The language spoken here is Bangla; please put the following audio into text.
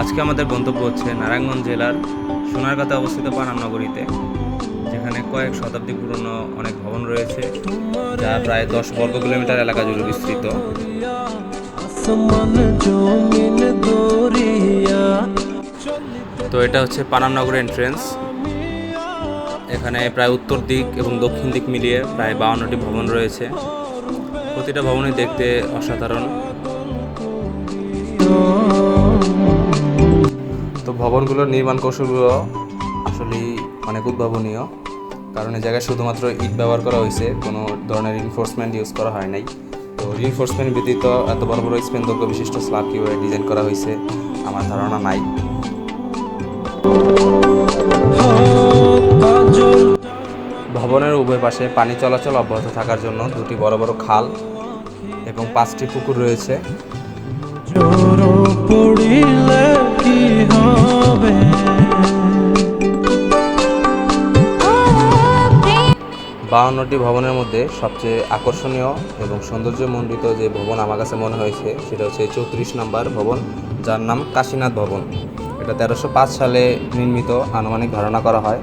আজকে আমাদের গন্তব্য হচ্ছে নারায়ণগঞ্জ জেলার সোনারগাঁতে অবস্থিত পানাম নগরীতে, যেখানে কয়েক শতাব্দী পুরনো অনেক ভবন রয়েছে, যা প্রায় 10 বর্গ কিলোমিটার এলাকা জুড়ে বিস্তৃত। তো এটা হচ্ছে পানাম নগরের এন্ট্রেন্স। এখানে প্রায় উত্তর দিক এবং দক্ষিণ দিক মিলিয়ে প্রায় 52টি ভবন রয়েছে। প্রতিটা ভবনই দেখতে অসাধারণ। তো ভবনগুলোর নির্মাণ কৌশলগুলো আসলেই অনেক উদ্ভাবনীয়, কারণ এই জায়গায় শুধুমাত্র ইট ব্যবহার করা হয়েছে, কোনো ধরনের রিনফোর্সমেন্ট ইউজ করা হয় নাই। তো রিনফোর্সমেন্ট ব্যতীত এত বড় বড় স্পেনযোগ্য বিশিষ্ট স্ল্যাব কীভাবে ডিজাইন করা হয়েছে আমার ধারণা নাই। ভবনের উভয় পাশে পানি চলাচল অব্যাহত থাকার জন্য দুটি বড় বড় খাল এবং 5টি পুকুর রয়েছে। 52টি ভবনের মধ্যে সবচেয়ে আকর্ষণীয় এবং সৌন্দর্যমণ্ডিত যে ভবন আমার কাছে মনে হয়েছে সেটা হচ্ছে 34 নম্বর ভবন, যার নাম কাশীনাথ ভবন। এটা 1305 সালে নির্মিত আনুমানিক ধারণা করা হয়।